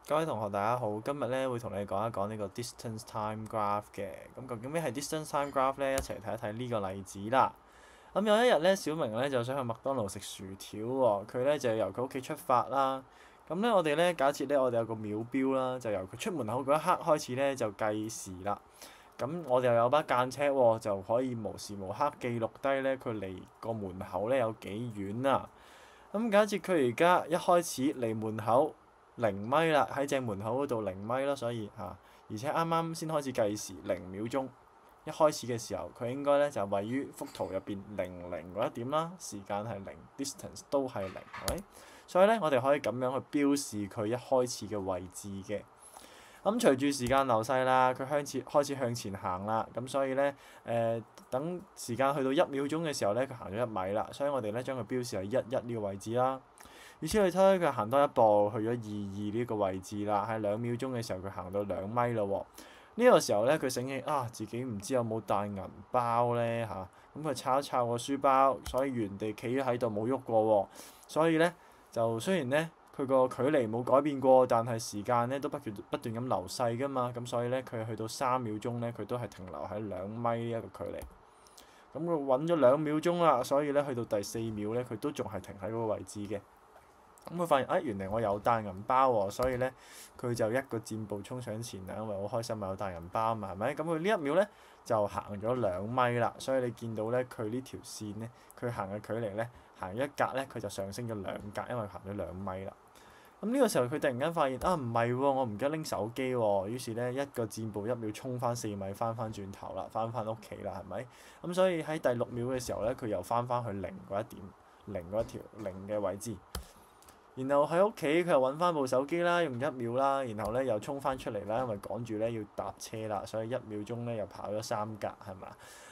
各位同學，大家好。今日咧會同你講一講呢個 distance time graph 嘅。咁究竟咩係 distance time graph 咧？一齊睇一睇呢個例子啦。有一日咧，小明咧就想去麥當勞食薯條喎。佢咧就由佢屋企出發啦。我哋咧假設咧，我哋有個秒錶啦，就由佢出門口嗰一刻開始咧就計時啦。我哋又有把間車喎，就可以無時無刻記錄低咧佢離個門口咧有幾遠啊。假設佢而家一開始離門口0米啦，喺正門口嗰度0米啦，所以而且啱啱先開始計時0秒鐘。一開始嘅時候，佢應該咧就位於幅圖入邊00嗰一點啦，時間係零，distance 都係零，係咪？所以咧，我哋可以咁樣去標示佢一開始嘅位置嘅。隨住時間流逝啦，佢開始向前行啦，所以咧等時間去到1秒鐘嘅時候咧，佢行咗1米啦，所以我哋咧將佢標示係11呢個位置啦。如此類推，佢行多一步去咗22呢個位置啦，喺2秒鐘嘅時候佢行到2米啦喎。呢個時候咧，佢醒起自己唔知有冇帶銀包咧嚇，佢抄一抄個書包，所以原地企喺度冇喐過喎。所以咧就雖然咧佢個距離冇改變過，但係時間咧都不斷咁流逝噶嘛，所以咧佢去到3秒鐘咧，佢都係停留喺2米呢一個距離。佢揾咗2秒鐘啦，所以咧去到第4秒咧，佢都仲係停喺嗰個位置嘅。佢發現原來我有帶銀包喎，所以咧佢就一個箭步衝上前啦，因為好開心有帶銀包啊嘛，係咪？佢呢1秒咧就行咗2米啦，所以你見到咧佢呢條線咧，佢行嘅距離咧行一格咧，佢就上升咗2格，因為行咗2米啦。呢個時候佢突然間發現唔係喎，我唔記得拎手機喎，於是咧一個箭步1秒衝翻4米，翻轉頭啦，翻屋企啦，係咪？所以喺第6秒嘅時候咧，佢又翻去零嗰一點，零嗰一條零嘅位置。然後喺屋企佢又揾翻部手機啦，用1秒啦，然後咧又衝翻出嚟啦，因為趕住咧要搭車啦，所以1秒鐘咧又跑咗3格，係嘛？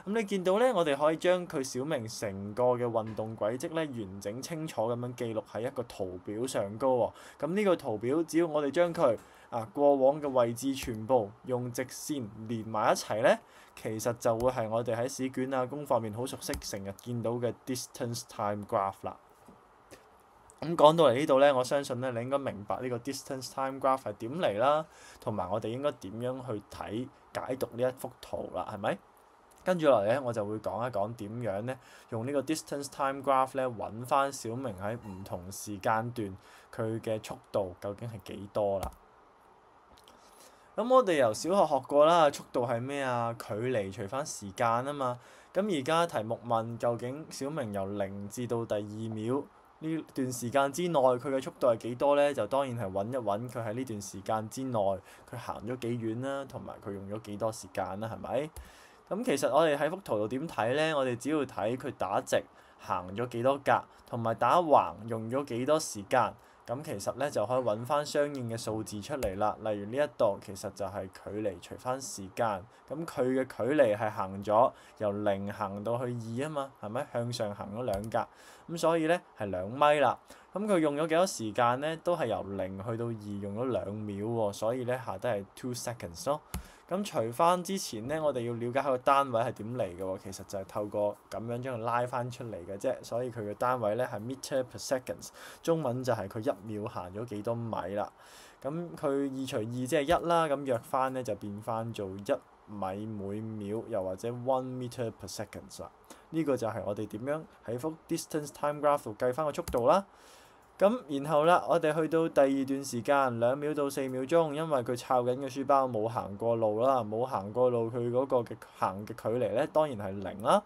你見到咧，我哋可以將佢小明成個嘅運動軌跡咧完整清楚咁樣記錄喺一個圖表上高喎。呢個圖表只要我哋將佢過往嘅位置全部用直線連埋一齊咧，其實就會係我哋喺試卷功課面好熟悉，成日見到嘅 distance time graph 啦。講到嚟呢度咧，我相信咧你應該明白呢個 distance time graph 係點嚟啦，同埋我哋應該點樣去解讀呢一幅圖啦，係咪？跟住落嚟咧，我就會講一講點樣咧用呢個 distance time graph 咧揾翻小明喺唔同時間段佢嘅速度究竟係幾多啦。我哋由小學學過啦，速度係咩啊？距離除翻時間啊嘛。而家題目問究竟小明由0至到第2秒呢段時間之內，佢嘅速度係幾多咧？就當然係揾一揾佢喺呢段時間之內佢行咗幾遠啦，同埋佢用咗幾多時間啦，係咪？其實我哋喺幅圖度點睇咧？我哋只要睇佢打直行咗幾多格，同埋打橫用咗幾多時間，其實咧就可以揾翻相應嘅數字出嚟啦。例如呢一度其實就係距離除翻時間，佢嘅距離係行咗由0行到去2啊嘛，係咪？向上行咗2格，所以咧係2米啦。佢用咗幾多時間咧？都係由0去到2用咗2秒喎，所以咧下低係2 seconds 咯。除翻之前咧，我哋要了解下個單位係點嚟嘅喎，其實就係透過咁樣將佢拉翻出嚟嘅啫，所以佢嘅單位咧係 meter per seconds，中文就係佢1秒行咗幾多米啦。佢2除2即係1啦，約翻咧就變翻做1米每秒，又或者1 meter per seconds 啦。呢個就係我哋點樣喺幅 distance time graph 度計翻個速度啦。然後啦，我哋去到第2段時間2秒到4秒鐘，因為佢摷緊嘅書包冇行過路啦，冇行過路，佢嗰個行嘅距離咧當然係0啦。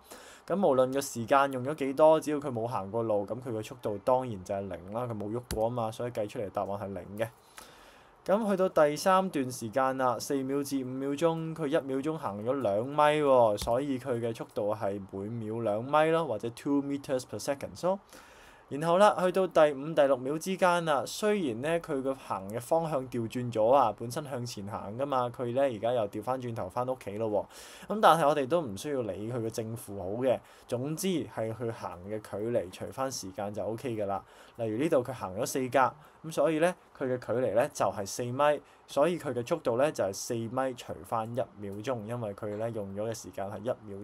無論個時間用咗幾多，只要佢冇行過路，佢嘅速度當然就係0啦，佢冇喐過啊嘛，所以計出嚟答案係0嘅。去到第3段時間啦，4秒至5秒鐘，佢1秒鐘行咗2米喎，所以佢嘅速度係每秒2米咯，或者2 meters per second 咯。然後啦，去到第5、第6秒之間啦，雖然咧佢個行嘅方向調轉咗啊，本身向前行噶嘛，佢咧而家又調翻轉頭翻屋企咯喎。但係我哋都唔需要理佢嘅正負號嘅，總之係佢行嘅距離除翻時間就 OK 㗎啦。例如呢度佢行咗4格，所以咧佢嘅距離咧就係4米，所以佢嘅速度咧就係4米除翻1秒鐘，因為佢咧用咗嘅時間係1秒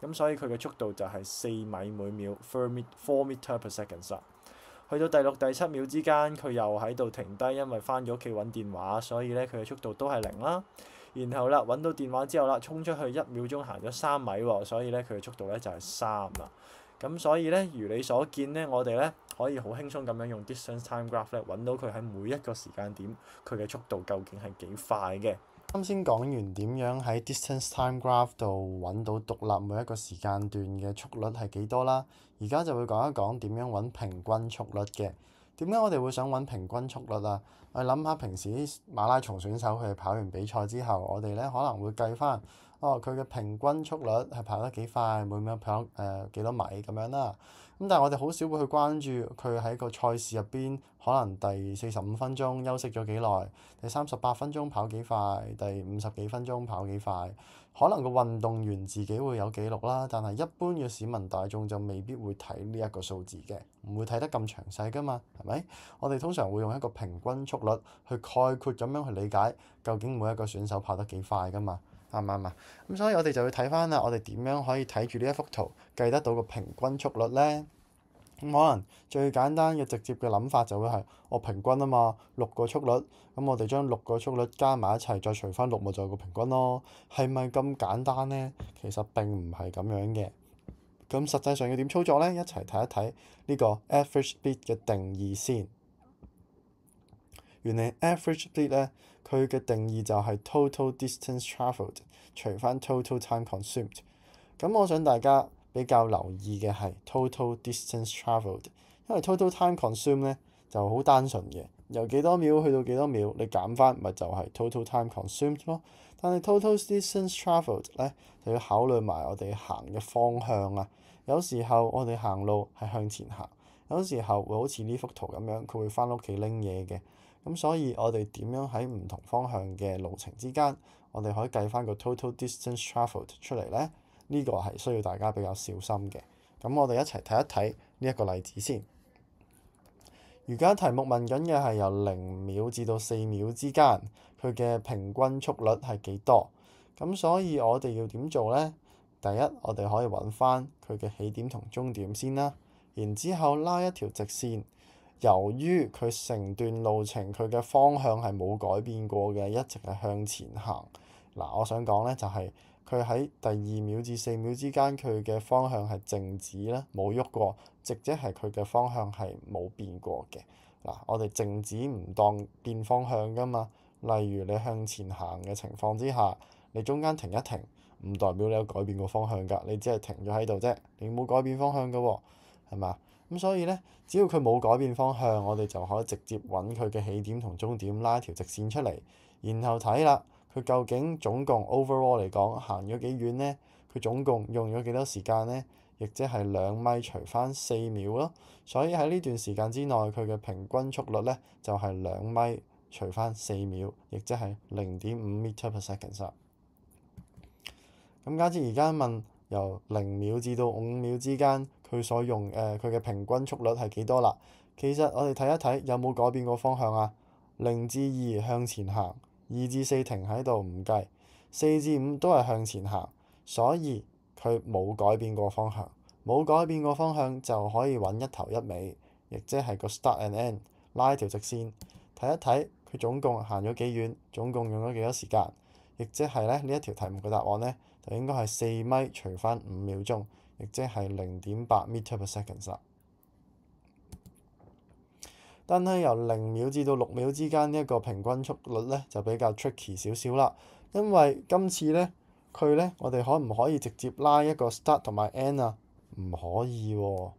鐘，所以佢嘅速度就係4米每秒 4 meter per second。去去到第6、第7秒之間，佢又喺度停低，因為翻咗屋企揾電話，所以咧佢嘅速度都係0啦。然後啦，揾到電話之後啦，衝出去1秒鐘行咗3米喎，所以咧佢嘅速度咧就係3啦。咁所以咧，如你所見咧，我哋咧可以好輕鬆咁樣用 distance time graph 咧揾到佢喺每一個時間點佢嘅速度究竟係幾快嘅。啱先講完點樣喺 distance time graph 度揾到獨立每一個時間段嘅速率係幾多啦，而家就會講一講點樣揾平均速率嘅。點解我哋會想揾平均速率啊？我哋諗下平時啲馬拉松選手佢哋跑完比賽之後，我哋咧可能會計翻佢嘅平均速率係跑得幾快，每秒跑幾多米咁樣啦。咁但係我哋好少會去關注佢喺個賽事入邊，可能第45分鐘休息咗幾耐，第38分鐘跑幾快，第50幾分鐘跑幾快。可能個運動員自己會有記錄啦，但係一般嘅市民大眾就未必會睇呢一個數字嘅，唔會睇得咁詳細㗎嘛，係咪？我哋通常會用一個平均速率去概括咁樣去理解究竟每一個選手跑得幾快㗎嘛，啱唔啱啊？咁所以我哋就要睇翻啦，我哋點樣可以睇住呢一幅圖計得到個平均速率咧？咁可能最簡單嘅直接嘅諗法就會係我平均啊嘛，6個速率，咁我哋將6個速率加埋一齊，再除翻6咪就係個平均咯。係咪咁簡單咧？其實並唔係咁樣嘅。咁實際上要點操作咧？一齊睇一睇呢個 average speed 嘅定義先。原嚟 average speed 咧，佢嘅定義就係 total distance travelled 除翻 total time consumed。咁我想大家比較留意嘅係 total distance travelled，因為 total time consumed 咧就好單純嘅，由幾多秒去到幾多秒，你減翻咪就係 total time consumed 咯。但係 total distance travelled 咧就要考慮埋我哋行嘅方向啊。有時候我哋行路係向前行，有時候會好似呢幅圖咁樣，佢會翻屋企拎嘢嘅。咁所以我哋點樣喺唔同方向嘅路程之間，我哋可以計翻個 total distance travelled 出嚟咧？呢個係需要大家比較小心嘅。咁我哋一齊睇一睇呢一個例子先。而家題目問緊嘅係由0秒至到4秒之間，佢嘅平均速率係幾多？咁所以我哋要點做咧？第一，我哋可以揾翻佢嘅起點同終點先啦。然之後拉一條直線，由於佢成段路程佢嘅方向係冇改變過嘅，一直係向前行。嗱，我想講咧就係佢喺第2秒至4秒之間，佢嘅方向係靜止啦，冇喐過，即係佢嘅方向係冇變過嘅。嗱，我哋靜止唔當變方向㗎嘛。例如你向前行嘅情況之下，你中間停一停，唔代表你有改變過方向㗎，你只係停咗喺度啫，你冇改變方向㗎喎，係嘛？咁所以咧，只要佢冇改變方向，我哋就可以直接揾佢嘅起點同終點，拉一條直線出嚟，然後睇啦，佢究竟總共 overall 嚟講行咗幾遠咧？佢總共用咗幾多時間咧？亦即係2米除翻4秒咯。所以喺呢段時間之內，佢嘅平均速率咧就係2米除翻4秒，亦即係0.5 meter per second 啦。咁假設而家問由0秒至到5秒之間，佢所用佢嘅平均速率係幾多啦？其實我哋睇一睇有冇改變過方向啊？0至2向前行，2至4停喺度唔計，4至5都係向前行，所以佢冇改變過方向。冇改變過方向就可以揾一頭一尾，亦即係個 start and end， 拉一條直線，睇一睇佢總共行咗幾遠，總共用咗幾多時間，亦即係咧呢一條題目嘅答案咧，就應該係4米除翻5秒鐘，亦即係0.8 meter per second 啦。但係由0秒至到6秒之間呢一個平均速率咧就比較 tricky 少少啦，因為今次咧我哋可唔可以直接拉一個 start 同埋 end 啊？唔可以喎。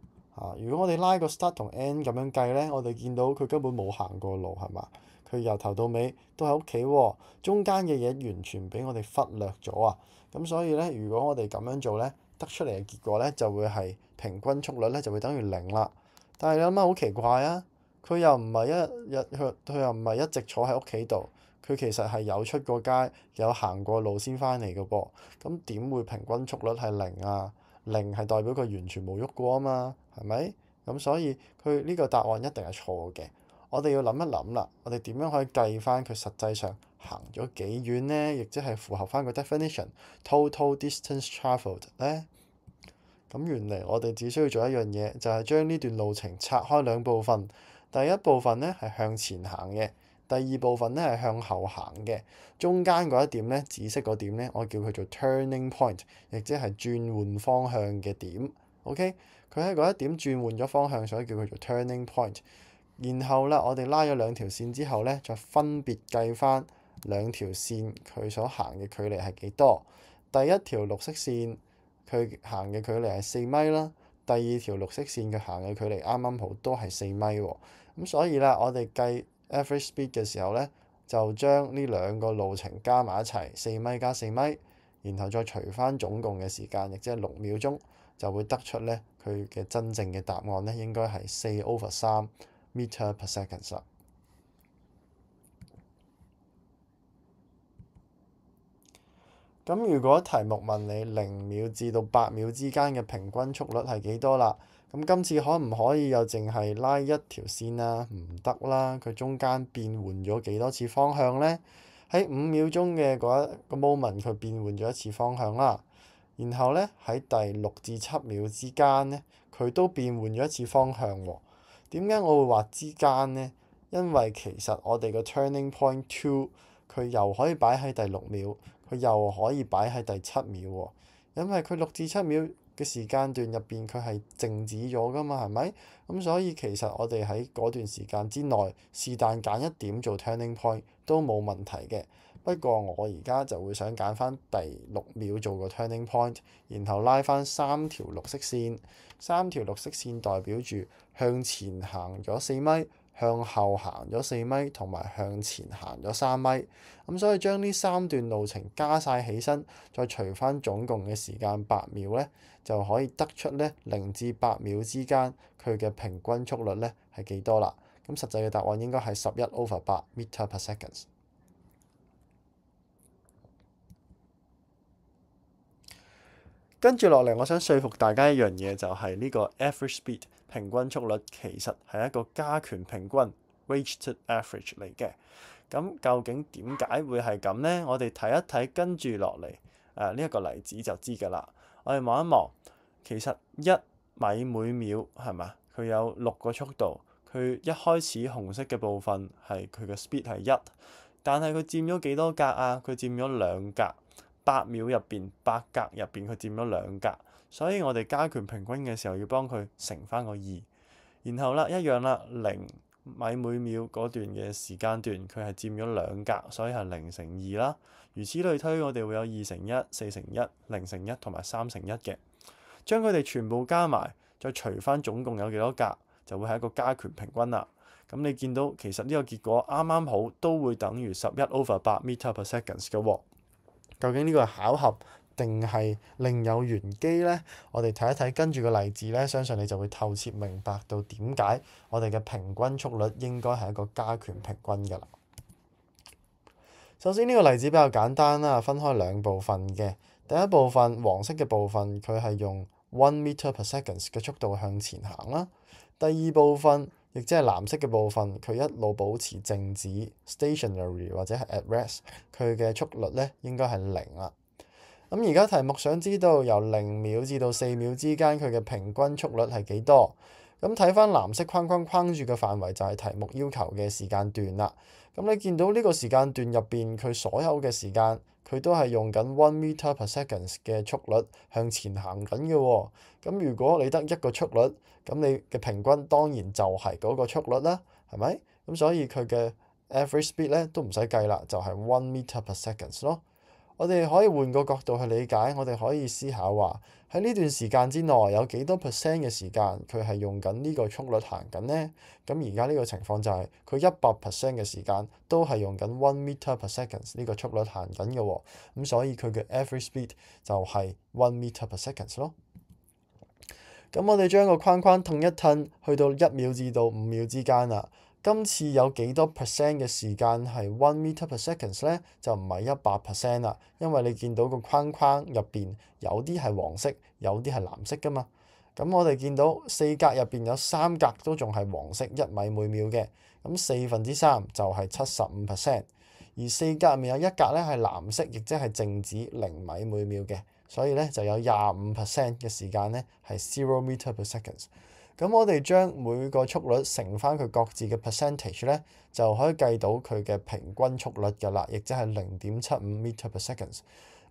如果我哋拉個 start 同 end 咁樣計咧，我哋見到佢根本冇行過路係嘛？佢由頭到尾都喺屋企喎，中間嘅嘢完全俾我哋忽略咗啊！咁所以咧，如果我哋咁樣做咧，得出嚟嘅結果咧就會係平均速率咧就會等於0啦。但係你諗下好奇怪啊！佢又唔係一直坐喺屋企度，佢其實係有出過街，有行過路先翻嚟嘅噃。咁點會平均速率係0啊？0係代表佢完全冇喐過啊嘛，係咪？咁所以佢呢個答案一定係錯嘅。我哋要諗一諗啦，我哋點樣可以計翻佢實際上行咗幾遠呢？亦即係符合翻個 definition total distance travelled 咧。咁原嚟我哋只需要做一樣嘢，就係將呢段路程拆開兩部分。第一部分咧係向前行嘅，第二部分咧係向後行嘅。中間嗰一點咧，紫色嗰點咧，我叫佢做 turning point，亦即係轉換方向嘅點。OK，佢喺嗰一點轉換咗方向，所以叫佢做 turning point。然後啦，我哋拉咗兩條線之後咧，再分別計翻兩條線佢所行嘅距離係幾多。第一條綠色線佢行嘅距離係4米啦，第二條綠色線佢行嘅距離啱啱好都係4米喎。咁所以啦，我哋計 average speed 嘅時候咧，就將呢兩個路程加埋一齊，4米加4米，然後再除翻總共嘅時間，亦即係6秒鐘，就會得出咧佢嘅真正嘅答案咧，應該係4/3 meter per second 啦。咁如果題目問你0秒至到8秒之間嘅平均速率係幾多啦？咁今次可唔可以又淨係拉一條線啊？唔得啦，佢中間變換咗幾多次方向呢？喺5秒鐘嘅嗰一個 moment，佢變換咗一次方向啦。然後咧喺第6至7秒之間咧，佢都變換咗一次方向喎。點解我會話之間呢？因為其實我哋個 turning point 2，佢又可以擺喺第6秒，佢又可以擺喺第7秒喎。因為佢6至7秒嘅時間段入邊，佢係靜止咗噶嘛，係咪？咁所以其實我哋喺嗰段時間之內，是但揀一點做 turning point 都冇問題嘅。不過我而家就會想揀翻第6秒做個 turning point，然後拉翻3條綠色線，3條綠色線代表住向前行咗4米，向後行咗4米，同埋向前行咗3米。咁所以將呢3段路程加晒起身，再除翻總共嘅時間8秒咧，就可以得出咧0至8秒之間佢嘅平均速率咧係幾多啦？咁實際嘅答案應該係11/8 meter per second。跟住落嚟，我想說服大家一樣嘢，就係呢個 average speed 平均速率其實係一個加權平均 weighted average 嚟嘅。咁究竟點解會係咁呢？我哋睇一睇跟住落嚟呢一個例子就知㗎啦。我哋望一望，其實1米每秒係咪？佢有6個速度，佢一開始紅色嘅部分係佢嘅 speed 係1，但係佢佔咗幾多格啊？佢佔咗2格。8秒入邊，8格入邊佢佔咗2格，所以我哋加權平均嘅時候要幫佢乘翻個2，然後啦一樣啦，0米每秒嗰段嘅時間段佢係佔咗2格，所以係0×2啦。如此類推，我哋會有2×1、4×1、0×1同埋3×1嘅，將佢哋全部加埋，再除翻總共有幾多格，就會係一個加權平均啦。咁你見到其實呢個結果啱啱好都會等於11/8 meter per second 嘅喎。究竟呢個係巧合定係另有玄機呢？我哋睇一睇跟住個例子呢，相信你就會透徹明白到點解我哋嘅平均速率應該係一個加權平均㗎啦。首先呢個例子比較簡單啦，分開2部分嘅。第一部分黃色嘅部分，佢係用1 meter per second 嘅速度向前行啦。第二部分亦即係藍色嘅部分，佢一路保持靜止 （stationary） 或者係 at rest，佢嘅速率咧應該係0啦。咁而家題目想知道由0秒至到4秒之間佢嘅平均速率係幾多？咁睇翻藍色框框住嘅範圍就係題目要求嘅時間段啦。咁你見到呢個時間段入邊佢所有嘅時間，佢都係用緊1 meter per second 嘅速率向前行緊嘅喎。咁如果你得一個速率，咁你嘅平均當然就係嗰個速率啦，係咪？咁所以佢嘅 average speed 咧都唔使計啦，就係1 meter per second 咯。我哋可以換個角度去理解，我哋可以思考話喺呢段時間之內有幾多 percent 嘅時間佢係用緊呢個速率行緊呢？咁而家呢個情況就係佢100% 嘅時間都係用緊1 meter per second 呢個速率行緊嘅喎。咁所以佢嘅 average speed 就係1 meter per second 咯。咁我哋將個框框褪一褪，去到1秒至到5秒之間啦。今次有幾多 percent 嘅時間係1 meter per second 咧？就唔係100% 啦，因為你見到個框框入邊有啲係黃色，有啲係藍色噶嘛。咁我哋見到4格入邊有3格都仲係黃色1米每秒嘅，咁3/4就係75%，而4格入面有1格咧係藍色，亦即係靜止0米每秒嘅，所以咧就有25% 嘅時間咧係 zero meter per seconds。咁我哋將每個速率乘翻佢各自嘅 percentage 咧，就可以計到佢嘅平均速率㗎啦，亦即係0.75 meter per seconds。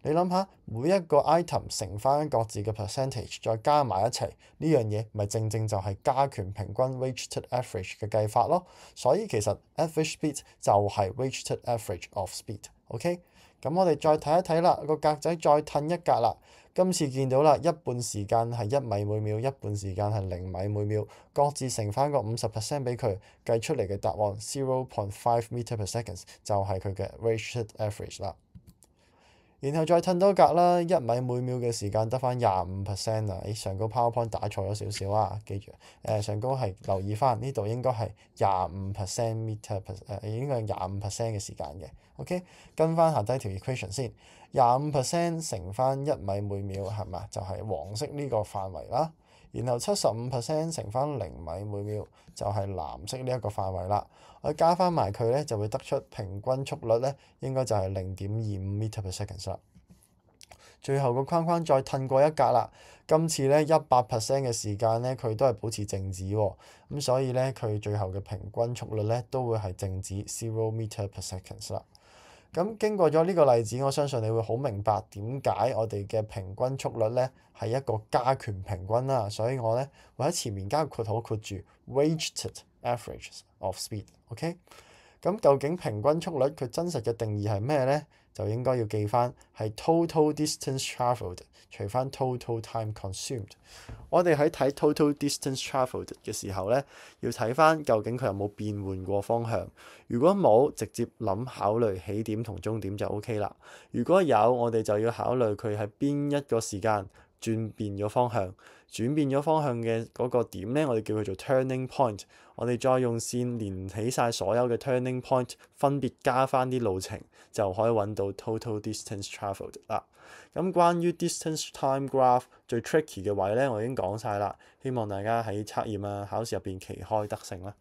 你諗下，每一個 item 乘翻各自嘅 percentage，再加埋一齊，呢樣嘢咪正正就係加權平均 weighted average 嘅計法咯。所以其實 average speed 就係 weighted average of speed。OK，咁我哋再睇一睇啦，個格仔再褪一格啦。今次見到啦，一半時間係1米每秒，一半時間係0米每秒，各自乘翻個50% 俾佢，計出嚟嘅答案 0.5 meter per seconds 就係佢嘅 weighted average 啦。然後再褪多格啦，1米每秒嘅時間得翻25%啊！上高 PowerPoint 打錯咗少少啊，記住上高係留意翻呢度應該係25% meter per 應該係25% 嘅時間嘅。OK， 跟翻下低條 equation 先，25% 乘翻1米每秒係嘛？就係黃色呢個範圍啦。然後75% 乘翻0米每秒就係藍色呢一個範圍啦。我加翻埋佢咧，就會得出平均速率咧，應該就係0.25 meter per second 啦。最後個框框再褪過一格啦。今次咧100% 嘅時間咧，佢都係保持靜止喎。咁所以咧，佢最後嘅平均速率咧都會係靜止 0 meter per second 啦。咁經過咗呢個例子，我相信你會好明白點解我哋嘅平均速率咧係一個加權平均啦。所以我咧會喺前面加個括號括住 weighted average of speed。OK， 咁究竟平均速率佢真實嘅定義係咩咧？就應該要記翻係 total distance travelled 除翻 total time consumed。我哋喺睇 total distance travelled 嘅時候咧，要睇翻究竟佢有冇變換過方向。如果冇，直接考慮起點同終點就 OK 啦。如果有，我哋就要考慮佢喺邊一個時間轉變咗方向。轉變咗方向嘅嗰個點咧，我哋叫佢做 turning point。我哋再用線連起晒所有嘅 turning point，分別加翻啲路程，就可以揾到 total distance travelled 啦。咁關於 distance time graph 最 tricky 嘅位咧，我已經講晒啦。希望大家喺測驗啊、考試入邊旗開得勝啦。